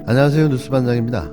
안녕하세요. 뉴스반장입니다.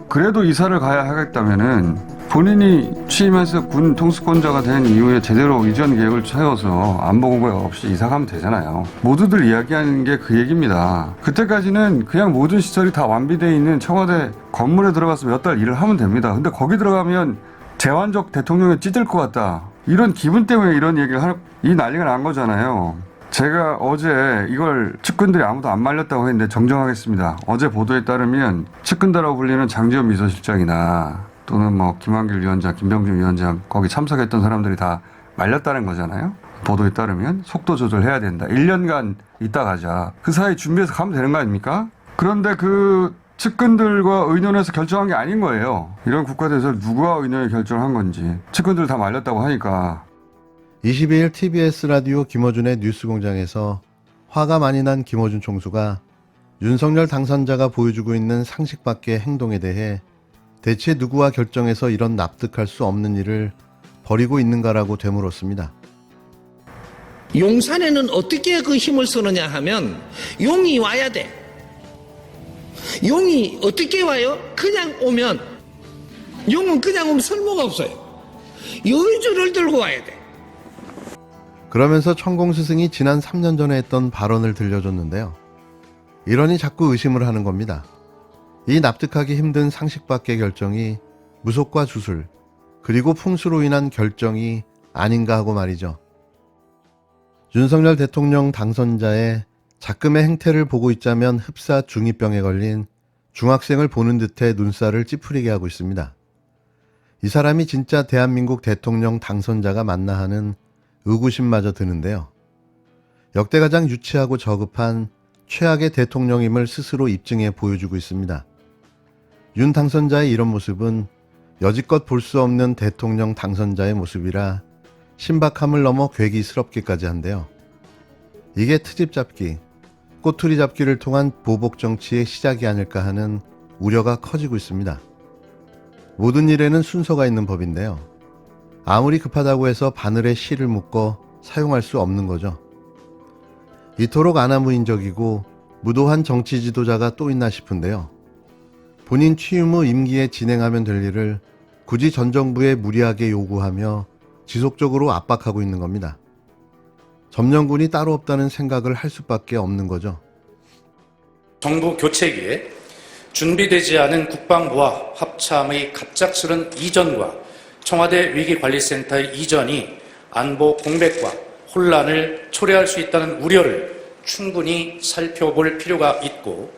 그래도 이사를 가야 하겠다면은 본인이 취임해서 군 통수권자가 된 이후에 제대로 이전 계획을 세워서 안보공백 없이 이사 가면 되잖아요. 모두들 이야기하는 게 그 얘기입니다. 그때까지는 그냥 모든 시설이 다 완비되어 있는 청와대 건물에 들어가서 몇 달 일을 하면 됩니다. 근데 거기 들어가면 제왕적 대통령이 찢을 것 같다. 이런 기분 때문에 이런 얘기를 이 난리가 난 거잖아요. 제가 어제 이걸 측근들이 아무도 안 말렸다고 했는데 정정하겠습니다. 어제 보도에 따르면 측근다라고 불리는 장지원 비서실장이나 또는 김한길 위원장, 김병준 위원장 거기 참석했던 사람들이 다 말렸다는 거잖아요. 보도에 따르면 속도 조절해야 된다. 1년간 있다 가자. 그 사이 준비해서 가면 되는 거 아닙니까? 그런데 그 측근들과 의논해서 결정한 게 아닌 거예요. 이런 국가대사를 누가 의논해 결정한 건지. 측근들 다 말렸다고 하니까. 22일 TBS 라디오 김어준의 뉴스공장에서 화가 많이 난 김어준 총수가 윤석열 당선자가 보여주고 있는 상식 밖의 행동에 대해 대체 누구와 결정해서 이런 납득할 수 없는 일을 벌이고 있는가라고 되물었습니다. 용산에는 어떻게 그 힘을 쓰느냐 하면 용이 와야 돼. 용이 어떻게 와요? 그냥 오면, 용은 그냥 오면 쓸모가 없어요. 여의주를 들고 와야 돼. 그러면서 천공 스승이 지난 3년 전에 했던 발언을 들려줬는데요. 이러니 자꾸 의심을 하는 겁니다. 이 납득하기 힘든 상식 밖의 결정이 무속과 주술, 그리고 풍수로 인한 결정이 아닌가 하고 말이죠. 윤석열 대통령 당선자의 작금의 행태를 보고 있자면 흡사 중2병에 걸린 중학생을 보는 듯해 눈살을 찌푸리게 하고 있습니다. 이 사람이 진짜 대한민국 대통령 당선자가 맞나 하는 의구심마저 드는데요. 역대 가장 유치하고 저급한 최악의 대통령임을 스스로 입증해 보여주고 있습니다. 윤 당선자의 이런 모습은 여지껏 볼 수 없는 대통령 당선자의 모습이라 신박함을 넘어 괴기스럽기까지 한데요. 이게 트집 잡기, 꼬투리 잡기를 통한 보복 정치의 시작이 아닐까 하는 우려가 커지고 있습니다. 모든 일에는 순서가 있는 법인데요. 아무리 급하다고 해서 바늘에 실을 묶어 사용할 수 없는 거죠. 이토록 아나무인적이고 무도한 정치 지도자가 또 있나 싶은데요. 본인 취임 후 임기에 진행하면 될 일을 굳이 전 정부에 무리하게 요구하며 지속적으로 압박하고 있는 겁니다. 점령군이 따로 없다는 생각을 할 수밖에 없는 거죠. 정부 교체기에 준비되지 않은 국방부와 합참의 갑작스런 이전과 청와대 위기관리센터의 이전이 안보 공백과 혼란을 초래할 수 있다는 우려를 충분히 살펴볼 필요가 있고,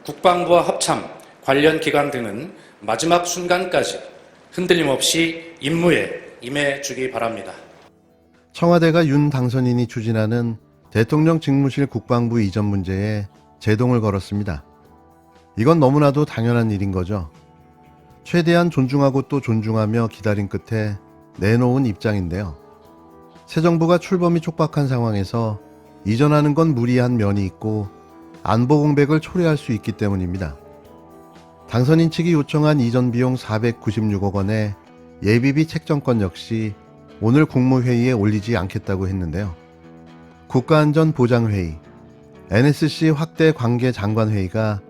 국방부와 합참, 관련 기관 등은 마지막 순간까지 흔들림 없이 임무에 임해주기 바랍니다. 청와대가 윤 당선인이 추진하는 대통령 직무실 국방부 이전 문제에 제동을 걸었습니다. 이건 너무나도 당연한 일인 거죠. 최대한 존중하고 또 존중하며 기다린 끝에 내놓은 입장인데요. 새 정부가 출범이 촉박한 상황에서 이전하는 건 무리한 면이 있고 안보 공백을 초래할 수 있기 때문입니다. 당선인 측이 요청한 이전 비용 496억 원의 예비비 책정권 역시 오늘 국무회의에 올리지 않겠다고 했는데요. 국가안전보장회의, NSC 확대 관계 장관회의가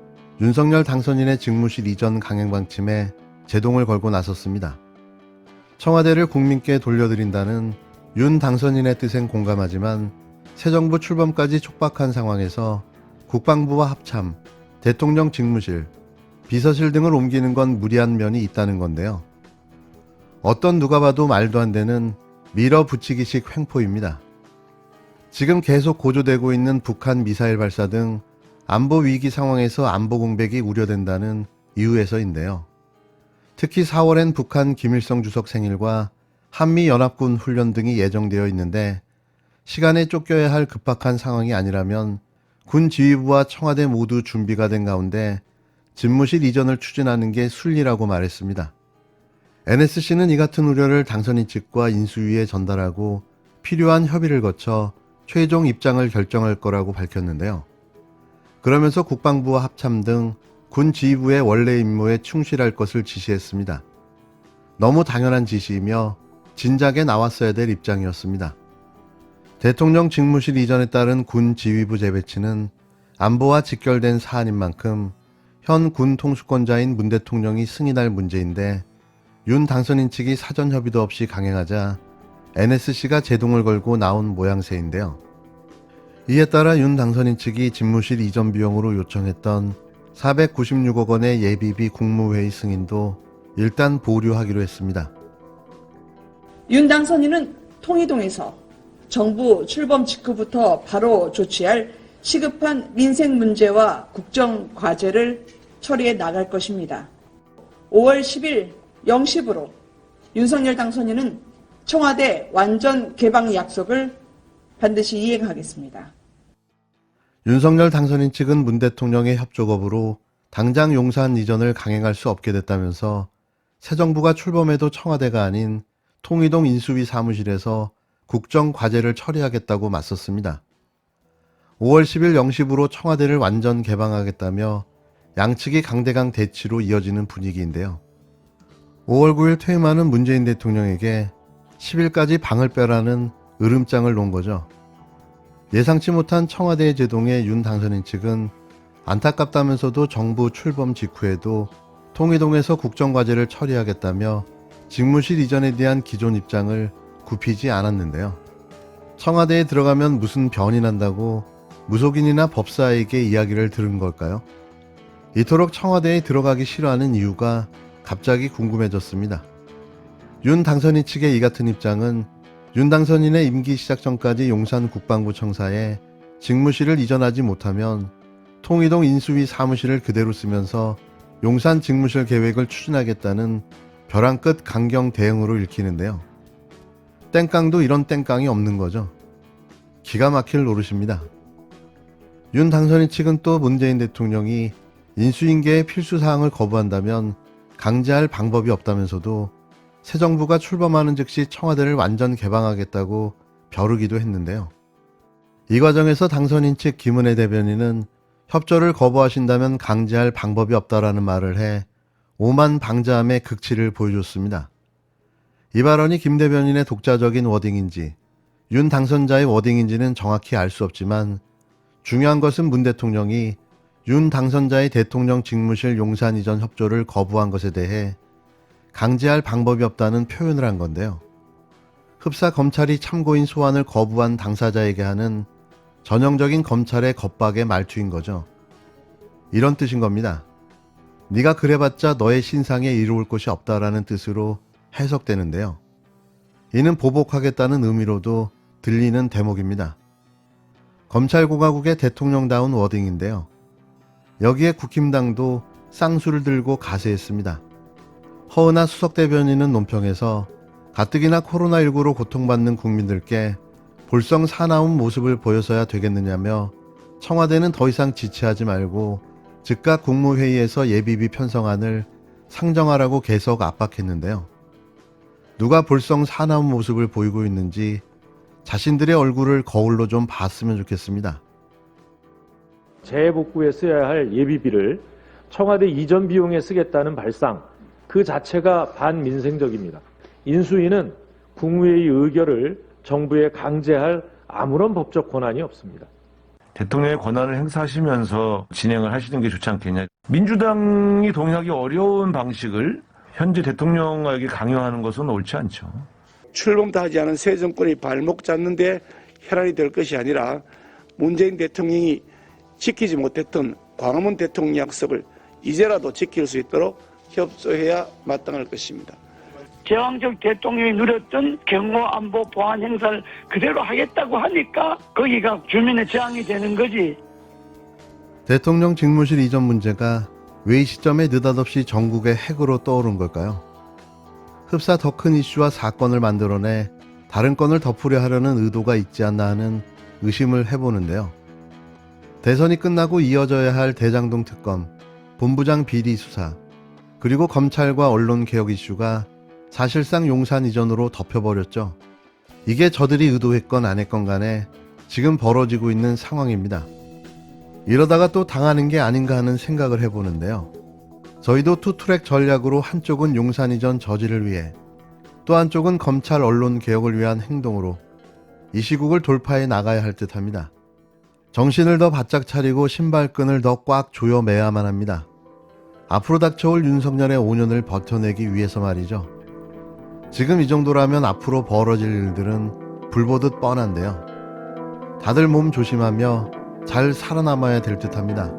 윤석열 당선인의 직무실 이전 강행 방침에 제동을 걸고 나섰습니다. 청와대를 국민께 돌려드린다는 윤 당선인의 뜻엔 공감하지만 새 정부 출범까지 촉박한 상황에서 국방부와 합참, 대통령 직무실, 비서실 등을 옮기는 건 무리한 면이 있다는 건데요. 어떤 누가 봐도 말도 안 되는 밀어붙이기식 횡포입니다. 지금 계속 고조되고 있는 북한 미사일 발사 등 안보 위기 상황에서 안보 공백이 우려된다는 이유에서인데요. 특히 4월엔 북한 김일성 주석 생일과 한미연합군 훈련 등이 예정되어 있는데 시간에 쫓겨야 할 급박한 상황이 아니라면 군 지휘부와 청와대 모두 준비가 된 가운데 집무실 이전을 추진하는 게 순리라고 말했습니다. NSC는 이 같은 우려를 당선인 측과 인수위에 전달하고 필요한 협의를 거쳐 최종 입장을 결정할 거라고 밝혔는데요. 그러면서 국방부와 합참 등 군 지휘부의 원래 임무에 충실할 것을 지시했습니다. 너무 당연한 지시이며 진작에 나왔어야 될 입장이었습니다. 대통령 직무실 이전에 따른 군 지휘부 재배치는 안보와 직결된 사안인 만큼 현 군 통수권자인 문 대통령이 승인할 문제인데 윤 당선인 측이 사전 협의도 없이 강행하자 NSC가 제동을 걸고 나온 모양새인데요. 이에 따라 윤 당선인 측이 집무실 이전 비용으로 요청했던 496억 원의 예비비 국무회의 승인도 일단 보류하기로 했습니다. 윤 당선인은 통이동에서 정부 출범 직후부터 바로 조치할 시급한 민생 문제와 국정 과제를 처리해 나갈 것입니다. 5월 10일 0시부로 윤석열 당선인은 청와대 완전 개방 약속을 반드시 이행하겠습니다. 윤석열 당선인 측은 문 대통령의 협조 거부로 당장 용산 이전을 강행할 수 없게 됐다면서 새 정부가 출범해도 청와대가 아닌 통이동 인수위 사무실에서 국정 과제를 처리하겠다고 맞섰습니다. 5월 10일 0시부로 청와대를 완전 개방하겠다며 양측이 강대강 대치로 이어지는 분위기인데요. 5월 9일 퇴임하는 문재인 대통령에게 10일까지 방을 빼라는 으름장을 놓은 거죠. 예상치 못한 청와대의 제동에 윤 당선인 측은 안타깝다면서도 정부 출범 직후에도 통이동에서 국정과제를 처리하겠다며 직무실 이전에 대한 기존 입장을 굽히지 않았는데요. 청와대에 들어가면 무슨 변이 난다고 무속인이나 법사에게 이야기를 들은 걸까요? 이토록 청와대에 들어가기 싫어하는 이유가 갑자기 궁금해졌습니다. 윤 당선인 측의 이 같은 입장은 윤 당선인의 임기 시작 전까지 용산 국방부 청사에 직무실을 이전하지 못하면 통이동 인수위 사무실을 그대로 쓰면서 용산 직무실 계획을 추진하겠다는 벼랑 끝 강경 대응으로 읽히는데요. 땡깡도 이런 땡깡이 없는 거죠. 기가 막힐 노릇입니다. 윤 당선인 측은 또 문재인 대통령이 인수인계의 필수사항을 거부한다면 강제할 방법이 없다면서도 새 정부가 출범하는 즉시 청와대를 완전 개방하겠다고 벼르기도 했는데요. 이 과정에서 당선인 측 김은혜 대변인은 협조를 거부하신다면 강제할 방법이 없다라는 말을 해 오만 방자함의 극치를 보여줬습니다. 이 발언이 김 대변인의 독자적인 워딩인지 윤 당선자의 워딩인지는 정확히 알 수 없지만 중요한 것은 문 대통령이 윤 당선자의 대통령 직무실 용산 이전 협조를 거부한 것에 대해 강제할 방법이 없다는 표현을 한 건데요. 흡사 검찰이 참고인 소환을 거부한 당사자에게 하는 전형적인 검찰의 겁박의 말투인 거죠. 이런 뜻인 겁니다. 네가 그래봤자 너의 신상에 이루을 곳이 없다라는 뜻으로 해석되는데요. 이는 보복하겠다는 의미로도 들리는 대목입니다. 검찰공화국의 대통령다운 워딩인데요. 여기에 국힘당도 쌍수를 들고 가세했습니다. 허은하 수석대변인은 논평에서 가뜩이나 코로나19로 고통받는 국민들께 볼성 사나운 모습을 보여서야 되겠느냐며 청와대는 더 이상 지체하지 말고 즉각 국무회의에서 예비비 편성안을 상정하라고 계속 압박했는데요. 누가 볼성 사나운 모습을 보이고 있는지 자신들의 얼굴을 거울로 좀 봤으면 좋겠습니다. 재복구에 써야 할 예비비를 청와대 이전 비용에 쓰겠다는 발상, 그 자체가 반민생적입니다. 인수위는 국무회의 의결을 정부에 강제할 아무런 법적 권한이 없습니다. 대통령의 권한을 행사하시면서 진행을 하시는 게 좋지 않겠냐. 민주당이 동의하기 어려운 방식을 현재 대통령에게 강요하는 것은 옳지 않죠. 출범도 하지 않은 새 정권이 발목 잡는데 혈안이 될 것이 아니라 문재인 대통령이 지키지 못했던 광화문 대통령 약속을 이제라도 지킬 수 있도록 협조해야 마땅할 것입니다. 제왕적 대통령이 누렸던 경호 안보 보안 행사를 그대로 하겠다고 하니까 거기가 주민의 저항이 되는 거지. 대통령 직무실 이전 문제가 왜 이 시점에 느닷없이 전국의 핵으로 떠오른 걸까요? 흡사 더 큰 이슈와 사건을 만들어내 다른 건을 덮으려 하려는 의도가 있지 않나 하는 의심을 해보는데요. 대선이 끝나고 이어져야 할 대장동 특검, 본부장 비리 수사, 그리고 검찰과 언론 개혁 이슈가 사실상 용산 이전으로 덮여버렸죠. 이게 저들이 의도했건 안 했건 간에 지금 벌어지고 있는 상황입니다. 이러다가 또 당하는 게 아닌가 하는 생각을 해보는데요. 저희도 투트랙 전략으로 한쪽은 용산 이전 저지를 위해 또 한쪽은 검찰 언론 개혁을 위한 행동으로 이 시국을 돌파해 나가야 할 듯합니다. 정신을 더 바짝 차리고 신발끈을 더 꽉 조여매야만 합니다. 앞으로 닥쳐올 윤석열의 5년을 버텨내기 위해서 말이죠. 지금 이 정도라면 앞으로 벌어질 일들은 불보듯 뻔한데요. 다들 몸 조심하며 잘 살아남아야 될 듯합니다.